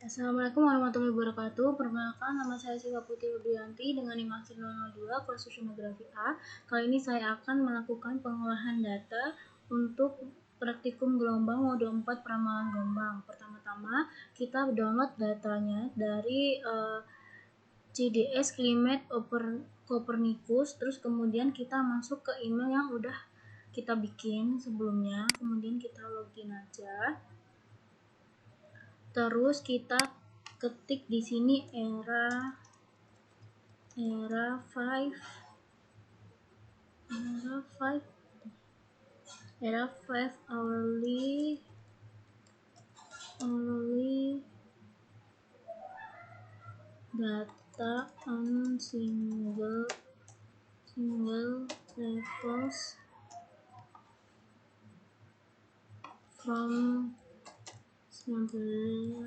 Assalamualaikum warahmatullahi wabarakatuh. Perkenalkan, nama saya Siva Putri Febrianti dengan NIM Akhir 002 kelas Oceanografi A. Kali ini saya akan melakukan pengolahan data untuk praktikum gelombang mode 4 peramalan gelombang. Pertama-tama kita download datanya dari CDS Climate Copernicus, terus kemudian kita masuk ke email yang udah kita bikin sebelumnya, kemudian kita login aja. Terus kita ketik di sini era 5 hourly data on single levels from 19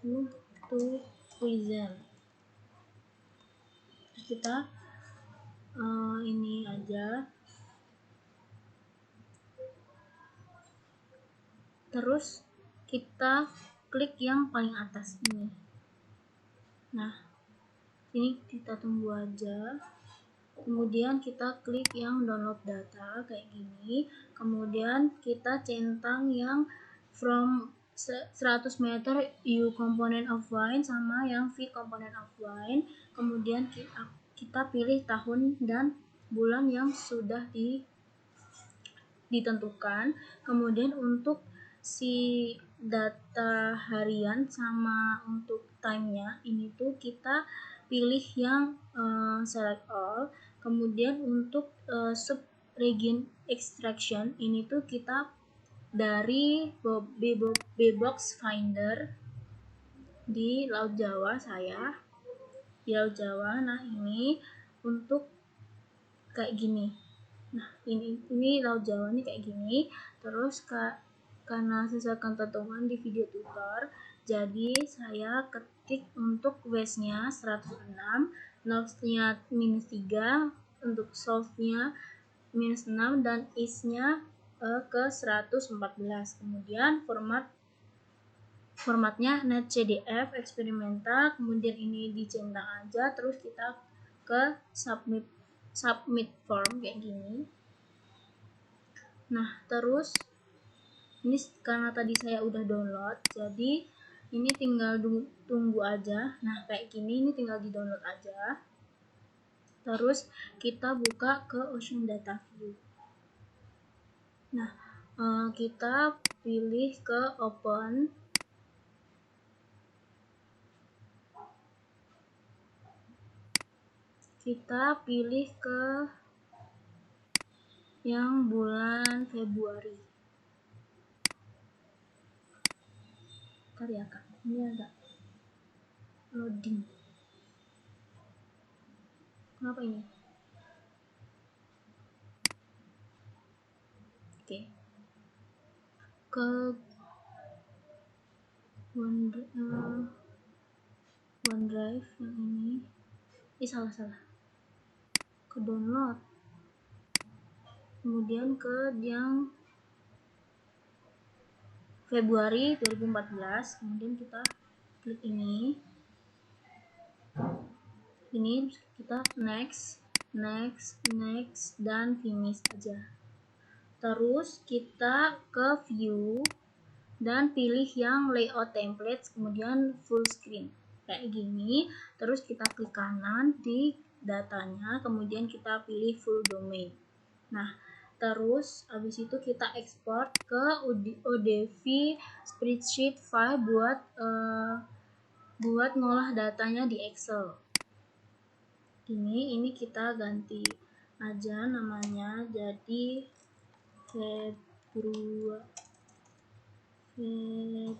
to present. Kita ini aja. Terus kita klik yang paling atas ini. Nah, ini kita tunggu aja. Kemudian kita klik yang download data kayak gini. Kemudian kita centang yang from 100 meter U component of line sama yang V component of line. Kemudian kita pilih tahun dan bulan yang sudah ditentukan. Kemudian untuk si data harian sama untuk time-nya ini tuh kita pilih yang select all. Kemudian untuk sub region extraction ini tuh kita dari Bbox Finder di Laut Jawa di Laut Jawa. Nah, ini untuk kayak gini. Nah, ini Laut Jawa nih kayak gini. Terus karena sesuai ketentuan di video tutor, jadi saya ketik untuk west-nya 106, north-nya -3, untuk south-nya -6, dan east-nya ke 114. Kemudian formatnya netcdf eksperimental. Kemudian ini dicentang aja, terus kita ke submit form kayak gini. Nah, terus ini karena tadi saya udah download, jadi ini tinggal tunggu aja. Nah, kayak gini, ini tinggal di download aja. Terus kita buka ke Ocean Data View. Nah, kita pilih ke open. Kita pilih ke yang bulan Februari. Bentar ya Kak, ini agak loading. Kenapa ini? Oke. Ke OneDrive yang ini. Salah. Ke download. Kemudian ke yang Februari 2014. Kemudian kita klik ini. Ini kita next, dan finish aja. Terus kita ke view dan pilih yang layout templates, kemudian full screen kayak gini. Terus kita klik kanan di datanya, kemudian kita pilih full domain. Nah, terus habis itu kita ekspor ke ODV spreadsheet file buat ngolah datanya di Excel. Ini kita ganti aja namanya jadi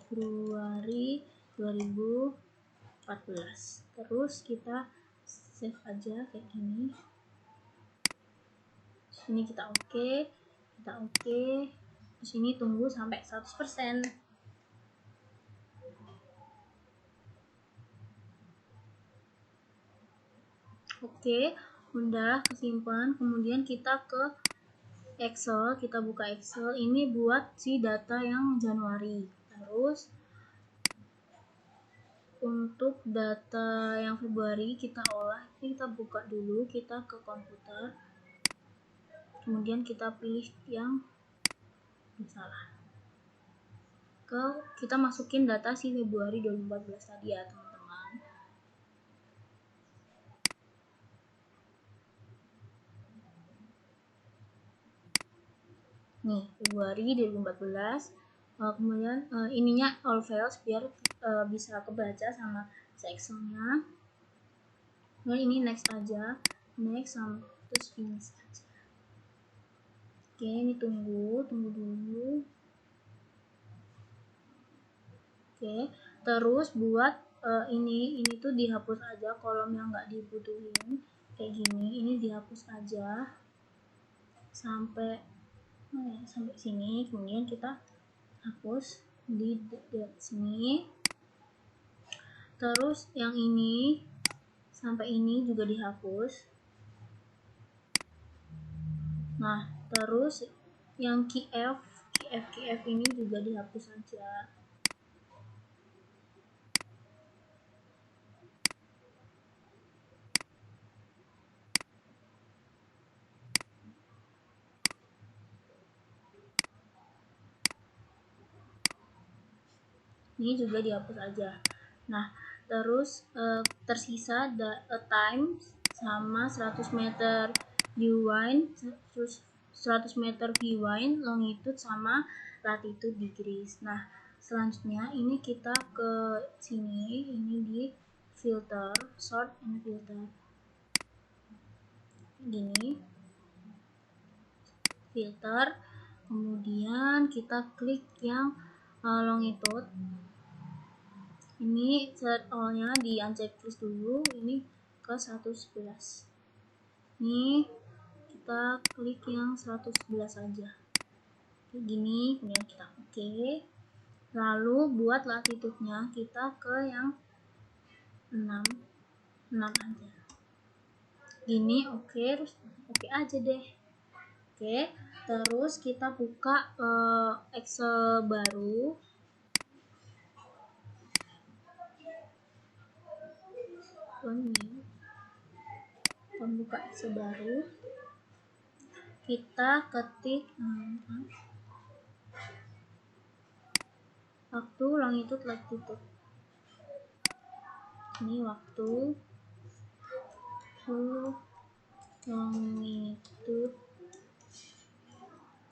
Februari 2014. Terus kita save aja kayak gini. Sini kita oke. Terus ini tunggu sampai 100%. Oke, udah kesimpan. Kemudian kita ke Excel, kita buka Excel. Ini buat si data yang Januari. Terus untuk data yang Februari kita olah, kita buka dulu, kita ke komputer, kemudian kita pilih yang salah, kita masukin data si Februari 2014 tadi ya teman-teman. Nih Februari 2014, kemudian ininya all files biar bisa kebaca sama Excelnya. Nah ini next aja, next terus finish aja. Oke, ini tunggu dulu. Oke, terus buat ini tuh dihapus aja kolom yang nggak dibutuhin kayak gini, ini dihapus aja sampai sini, kemudian kita hapus di sini. Terus yang ini sampai ini juga dihapus. Nah, terus yang key F ini juga dihapus aja. Ini juga dihapus aja. Nah, terus tersisa time sama 100 meter viewline, terus 100 meter viewline, longitude sama latitude degrees. Nah, selanjutnya ini kita ke sini, ini di filter, sort and filter. Gini. Filter, kemudian kita klik yang longitude. Ini set all-nya di unchecklist dulu, ini ke 111. Ini kita klik yang 111 aja. Kayak gini, kemudian kita oke. Lalu buat latitude-nya kita ke yang 6 aja. Gini oke, terus oke aja deh. Oke, terus kita buka Excel baru. Membuka Excel baru, kita ketik waktu longitude latitude. Ini waktu longitude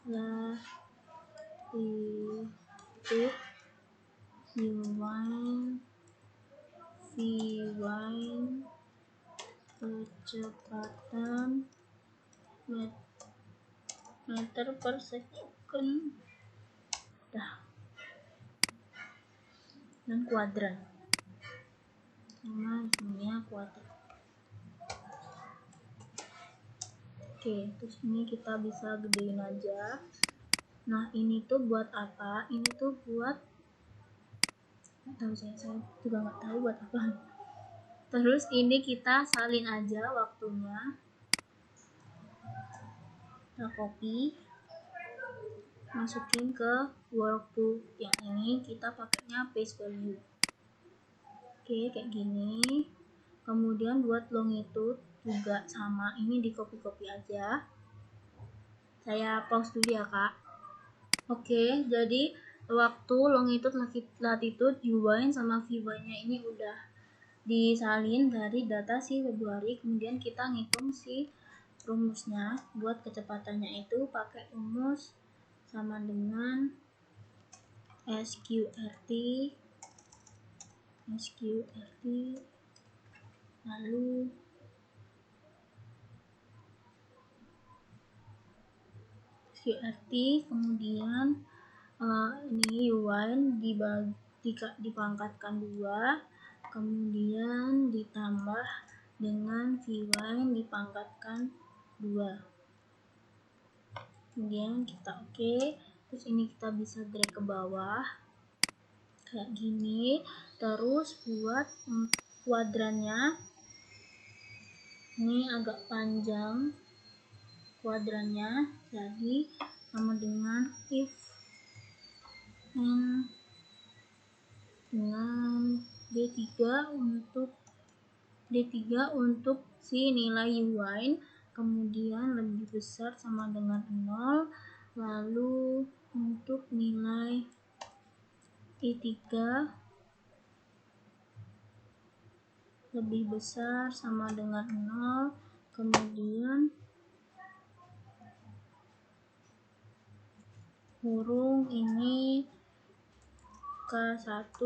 latitude viewline kecepatan meter per second dan kuadran sama ininya kuadran. Oke, terus ini kita bisa gedein aja. Nah ini tuh buat apa? Ini tuh buat saya juga nggak tahu buat apa. Terus ini kita salin aja waktunya, kita copy, masukin ke workbook. Yang ini kita pakainya paste value. Oke, kayak gini. Kemudian buat longitude juga sama, ini di copy aja. Saya pause dulu ya kak. Oke, jadi waktu longitude latitude viewline sama viewline-nya ini udah disalin dari data si Februari. Kemudian kita ngitung si rumusnya. Buat kecepatannya itu pakai rumus sama dengan SQRT lalu SQRT, kemudian ini U1 dipangkatkan 2, kemudian ditambah dengan V1 dipangkatkan 2. Kemudian kita oke. Terus ini kita bisa drag ke bawah kayak gini. Terus buat kuadrannya ini agak panjang kuadrannya, jadi sama dengan if n dengan b D3 untuk si nilai Y, kemudian lebih besar sama dengan 0, lalu untuk nilai I3 lebih besar sama dengan 0, kemudian kurung ini K1,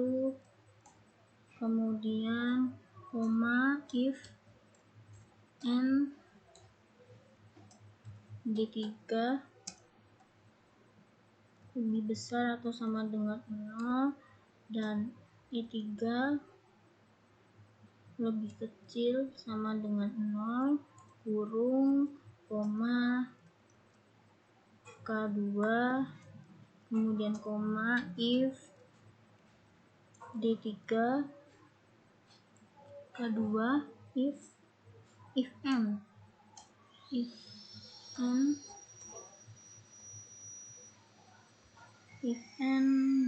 kemudian koma if n D3 lebih besar atau sama dengan 0 dan E3 lebih kecil sama dengan 0, kurung, koma, K2, kemudian koma, if D3, K2, if n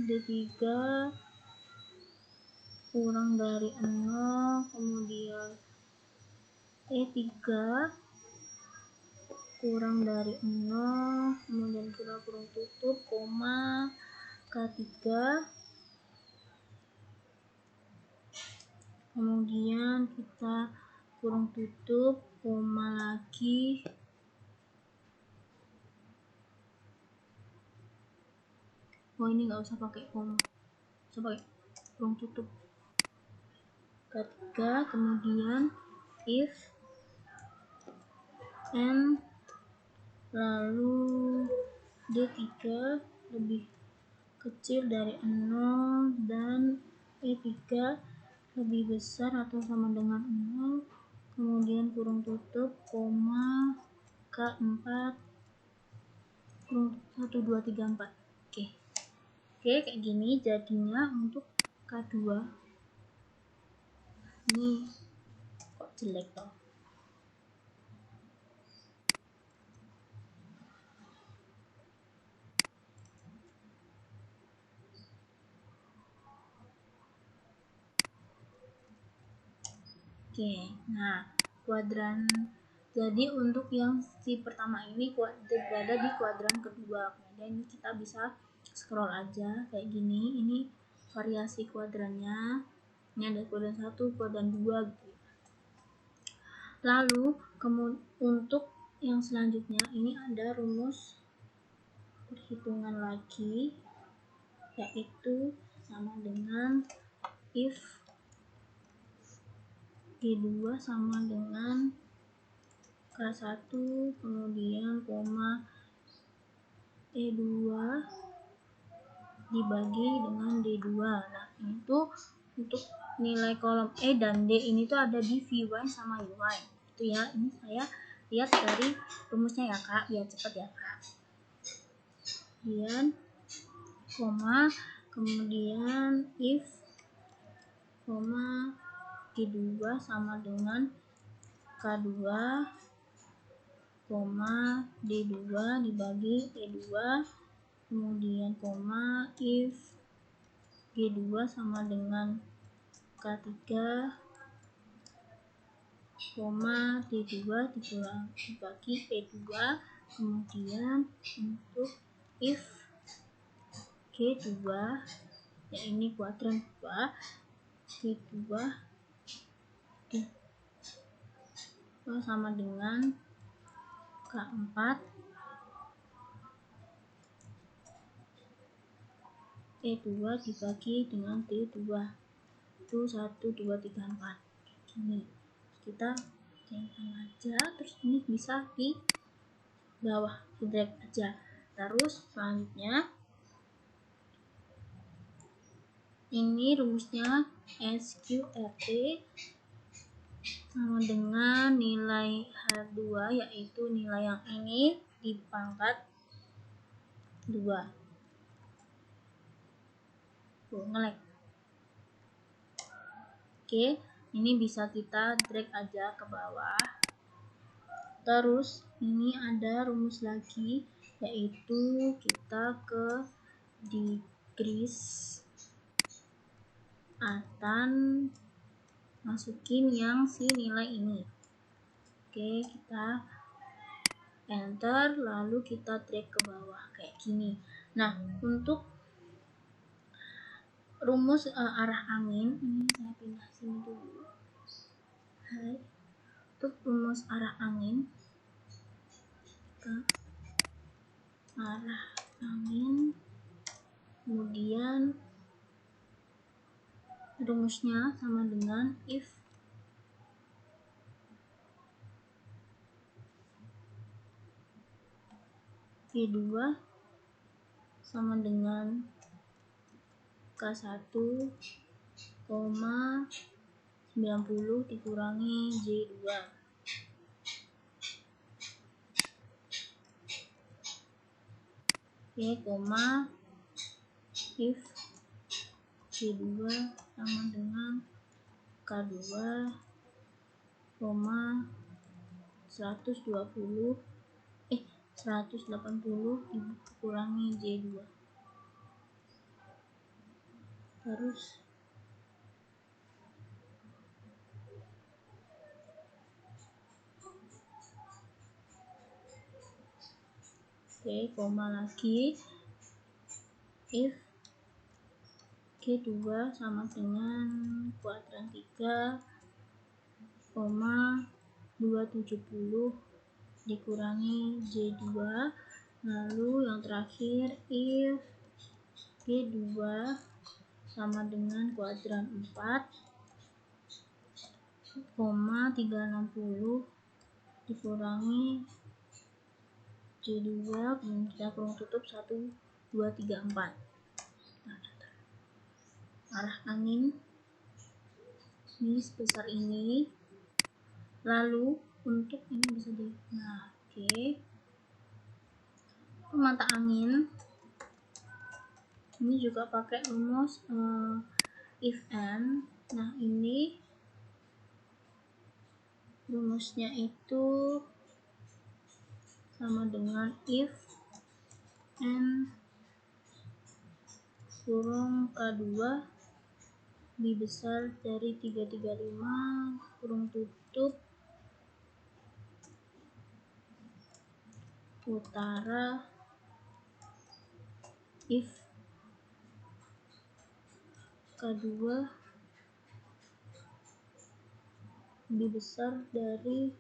D3 kurang dari 0, kemudian E3 kurang dari 0, kemudian kita kurung tutup, koma, K3, kemudian kita kurung tutup, koma lagi, ini nggak usah pakai koma, usah pakai kurung tutup, K3, kemudian if n lalu D3 lebih kecil dari 0 dan E3 lebih besar atau sama dengan 0, kemudian kurung tutup, koma, K4, kurung 1, 2, 3, 4. Oke, kayak gini jadinya untuk K2. Ini kok jelek toh. Oke, nah kuadran, jadi untuk yang si pertama ini berada di kuadran kedua. Kemudian ini kita bisa scroll aja kayak gini. Ini variasi kuadrannya. Ini ada kuadran 1, kuadran 2 gitu. Lalu untuk yang selanjutnya ini ada rumus perhitungan lagi, yaitu sama dengan if G2 sama dengan K1, kemudian koma E2 dibagi dengan D2. Nah, itu untuk nilai kolom E dan D ini tuh ada di VY sama UY. Itu ya, ini saya lihat dari rumusnya ya Kak, biar cepet ya Kak. Kemudian koma, kemudian if koma G2 sama dengan K2, koma D2 dibagi E2, kemudian koma if G2 sama dengan K3, koma D2 dibagi E2, kemudian untuk if G2, ya ini kuadran 2, G2 sama dengan K4, E2 dibagi dengan D2. Itu 1, 2, 3, 4. Gini. Kita centang aja, terus ini bisa di bawah, di drag aja. Terus selanjutnya ini rumusnya SQRT sama dengan nilai H2, yaitu nilai yang ini di pangkat 2. Ngelek. Oke, ini bisa kita drag aja ke bawah. Terus ini ada rumus lagi, yaitu kita ke decrease Atan masukin yang si nilai ini. Oke, kita enter, lalu kita drag ke bawah kayak gini. Nah, untuk rumus arah angin ini saya pindah sini dulu. Hai. Untuk rumus arah angin, ke arah angin, kemudian rumusnya sama dengan if Q2 sama dengan K1, 90 dikurangi J2. Oke, koma if Q2 sama dengan K2, 180 dikurangi J2. Terus oke, koma lagi if Q2 sama dengan kuadran 3, 270 dikurangi J2. Lalu yang terakhir if Q2 sama dengan kuadran 4, 360 dikurangi J2, kemudian kita kurung tutup 1, 2, 3, 4. Nah, arah angin ini sebesar ini. Lalu untuk ini bisa di, nah oke, mata angin ini juga pakai rumus if and. Nah, ini rumusnya itu sama dengan if n kurung K2 lebih besar dari 335 kurung tutup utara if K2 lebih besar dari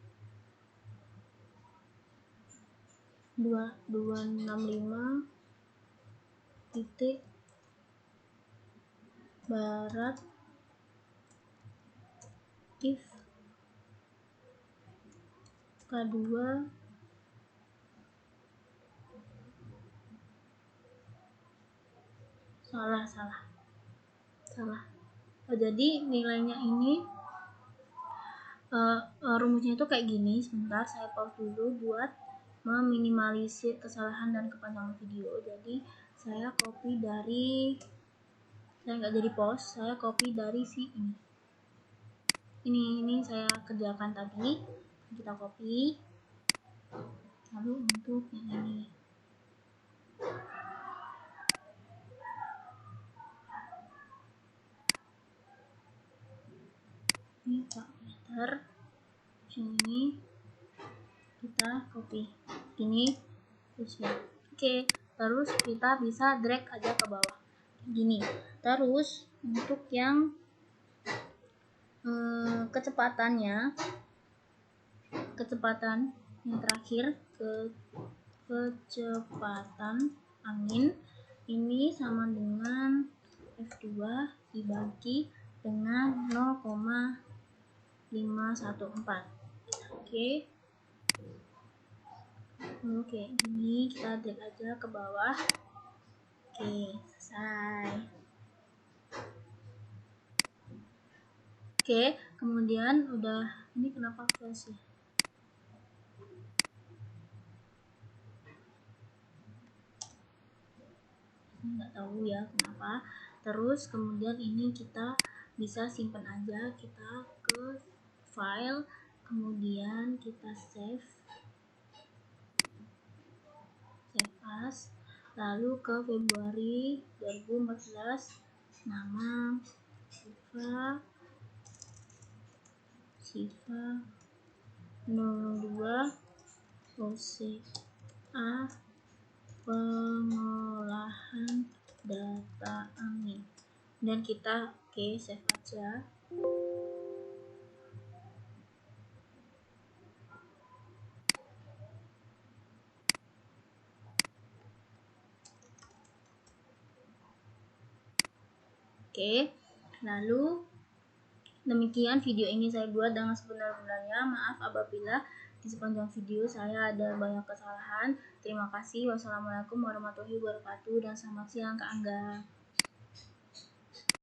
265 titik barat if K2 salah. Jadi nilainya ini rumusnya itu kayak gini. Sebentar, saya pause dulu buat meminimalisir kesalahan dan kepanjangan video. Jadi saya copy dari, saya nggak jadi pause, saya copy dari si ini saya kerjakan tadi, kita copy. Lalu untuk yang ini Pak Meter, sini kita copy ini terus ya. Oke, terus kita bisa drag aja ke bawah gini. Terus untuk yang kecepatan yang terakhir, kecepatan angin ini sama dengan F2 dibagi dengan 0,514. Oke, ini kita drag aja ke bawah. Oke, selesai. Oke, kemudian udah, ini kenapa flash ya? Nggak tahu ya kenapa. Terus kemudian ini kita bisa simpan aja, kita ke file, kemudian kita save as, lalu ke Februari 2014, nama Siva 02 OCA pengolahan data angin, dan kita save aja. Lalu demikian video ini saya buat dengan sebenar-benarnya. Maaf apabila di sepanjang video saya ada banyak kesalahan. Terima kasih. Wassalamualaikum warahmatullahi wabarakatuh dan selamat siang Kak Angga.